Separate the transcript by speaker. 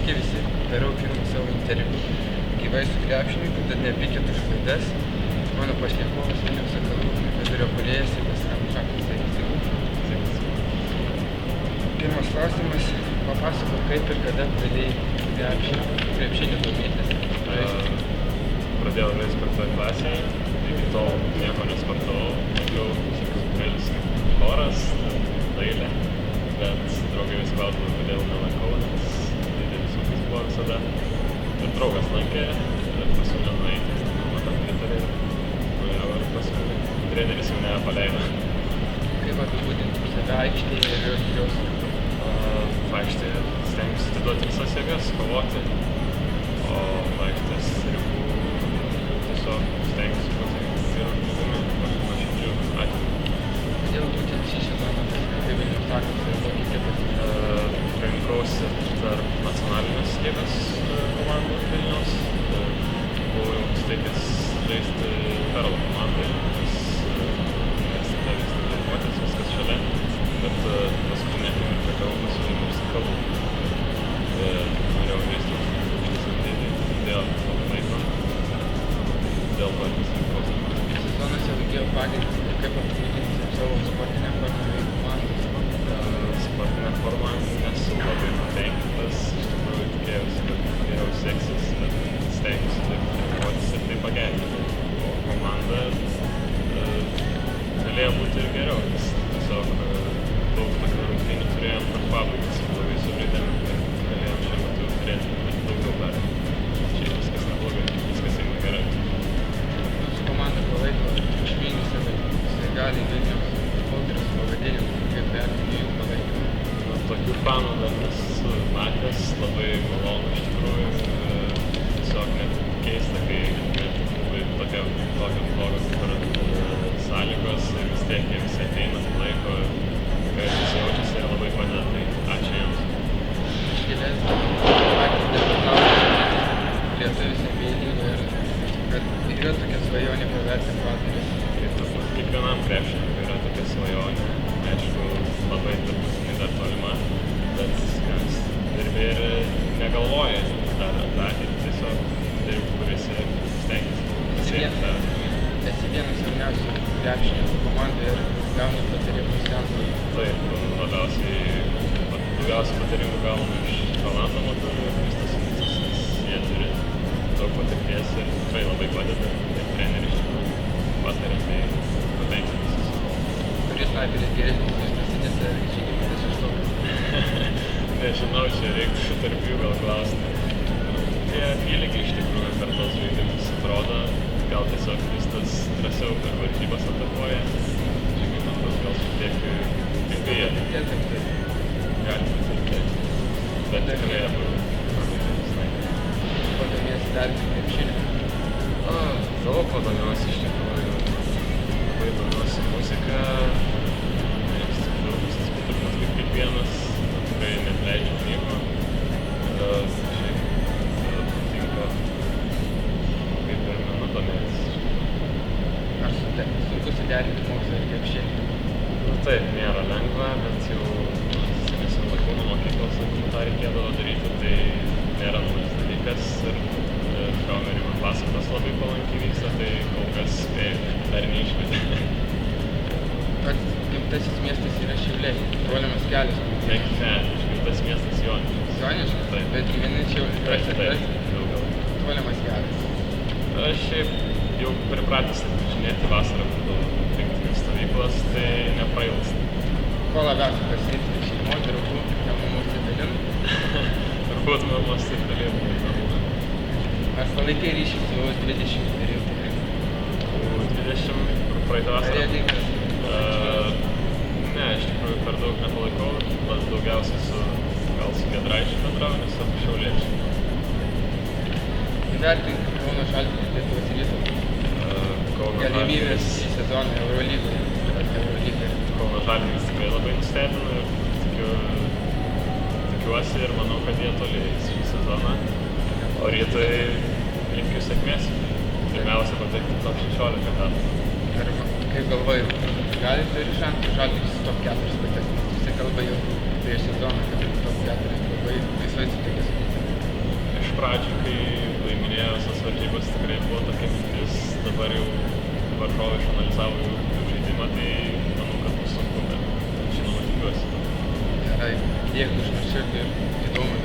Speaker 1: Sveiki visi, darau pirmą savo interviu gyvai su krepšininku, tad nepykit už klaidas. Mano pašnekovas Vilniaus Sakalų vidurio puolėjas Simas Ramušakas. Pirmas klausimas, papasakok, kaip ir kada pradėjai krepšinį domėtis.
Speaker 2: Pradėjau žaisti 5 klasėje, iki tol nieko nesportavau, daugiau visokius choras, dailė, bet draugai vis klausdavo, kodėl nelankau, nes didelis ūkis buvo visada. Ir draugas lankė, pasiūlė nueiti, mama tam pritarė, nuėjau ir paskui treneris jau nepaleido.
Speaker 1: Kaip apibūdintum save aikštėje ir jos?
Speaker 2: Aikštėje stengiuosi atiduoti visas jėgas, kovoti, o aikštės ribų tiesiog stengiuosi pasirinkti geru žmogumi, nuoširdžiu atveju.
Speaker 1: Kodėl būtent šį sezoną pasirinkai Vilniaus Sakalus ir kokį kitą?
Speaker 2: Rinkausi tarp nacionalinės lygos komandų Vilniaus. Buvau jau nusiteikęs žaisti Perlo komandai, nes universitete vis treniruotės, viskas šalia, bet paskutinę akimirką gavau pasiūlymą iš Sakalų. Norėjau žaisti už dėl savo laiko, dėl to pasirinkau.
Speaker 1: Sezonas jau įgijo pagreitis ir kaip apibūdintum savo sportinę formą bei komandą?
Speaker 2: Sportinę formą nesu labai patenkintas, iš tikrųjų tikėjausi, kad geriau seksis, bet stengiuosi taip treniruotis ir tai pagerinti. O komanda galėjo būti ir geriau, nes tiesiog daug tokių rungtynių turėjom per pabaigas, blogai sužaidėm ir galėjom šiuo metu turėti daugiau perėmų. Šiaip viskas neblogai, viskas eina gerai.
Speaker 1: Jūsų komanda palaiko triukšmingi sirgaliai Vilniaus Ultras pavadinimu, kaip vertini jų palaikymą?
Speaker 2: Tokių fanų dar nesu matęs, labai malonu iš tikrųjų. Tiesiog net keista, kai tokia blogos sąlygos ir vis tiek jie visi ateina, palaiko, kai visi jaučiasi ir labai padeda, tai ačiū jums.
Speaker 1: Iškėlės patys debiutavo lietuvis NBA lygoje ir kad yra tokia svajonė paversti partnerius.
Speaker 2: Tai turbūt kiekvienam krepšininkui yra tokia svajonė, aišku, labai turbūt dar tolima, bet kas dirbi ir negalvoji dar apie ateitį, tiesiog dirbi, kuris stengiasi pasiekti tą.
Speaker 1: Esi vienas jauniausių krepšininkų komandoje ir gauni patarimus ten.
Speaker 2: Taip, daugiausiai patarimų gaunu iš Donato Matulio ir Kristos Nicos, nes jie turi daug patirties ir tikrai labai padeda, ir treneriai iš tikrųjų pataria, tai patenkintas esu.
Speaker 1: Kuris sniperis geresnis iš Kristinis ar Žygimantas iš to?
Speaker 2: Nežinau, čia reiktų tarp jų gal klausti. Jie apylygiai iš tikrųjų per tos žaidimus atrodo, gal tiesiog Kristas drąsiau per varžybas atakuoja, Žygimantas gal šiek tiek pingaja. Gali būti, bet tikrai abu prabūdžiai sniperiai.
Speaker 1: Kuo domiesi dar krepšiniu?
Speaker 2: Daug ko domiuosi iš tikrųjų. Labai domiuosi muzika, mėgstu filmus, turbūt kaip kiekvienas, tikrai neapleidžiu knygų. Šiaip patinka kaip ir menu domėtis.
Speaker 1: Ar sunku suderinti mokslą ir krepšinį?
Speaker 2: Taip, nėra lengva, bet jau senesnių Lakūnų mokyklos laikų tą reikėdavo daryti, tai nėra naujas dalykas ir Kauno Rimo pasakos labai palankiai vyksta, tai kol kas spėju, dar neišmetė.
Speaker 1: Pats gimtasis miestas yra Šiauliai, tolimas kelias.
Speaker 2: Ne, gimtas miestas Joniškis.
Speaker 1: Joniškis?
Speaker 2: Taip.
Speaker 1: Bet gyveni Šiauliai.
Speaker 2: Taip, daugiau.
Speaker 1: Tolimas kelias.
Speaker 2: Aš šiaip jau pripratęs važinėti vasarą, būdavo rinktinės stovyklos, tai neprailgsta.
Speaker 1: Ko labiausiai pasirinkti šeimos, draugų, mamos Cepelinų?
Speaker 2: Turbūt mamos Cepelinų.
Speaker 1: Ar palaikai ryšį su 20 periodu?
Speaker 2: 20 praeitą vasarą? Ne, iš tikrųjų per daug nepalaikau, bet daugiausiai su Giedraičiu bendrauju, nes abu šiauliečiai.
Speaker 1: Įvertink Kauno Žalgiris Lietuvos Ryto galimybės šį sezoną Eurolygoje.
Speaker 2: Kauno Žalgiris tikrai labai nustebino ir tikiuosi ir manau, kad jie toli eis šį sezoną. O Rytui linkiu sėkmės. Pirmiausia patekti top 16 metų.
Speaker 1: Ar kaip galvoju, gali turi šansų Žalgiris top 4 patekti? Visi kalba jau prieš sezoną, kad top 4 labai laisvai sutikęs.
Speaker 2: pradžioj, kai laiminėjo visas varžybas, tikrai buvo tokia mintis, dabar jau varžovai išanalizavo jų žaidimą, tai manau, kad bus sunku, bet žinoma tikiuosi.
Speaker 1: Gerai, dėkui už nuoširdų ir įdomų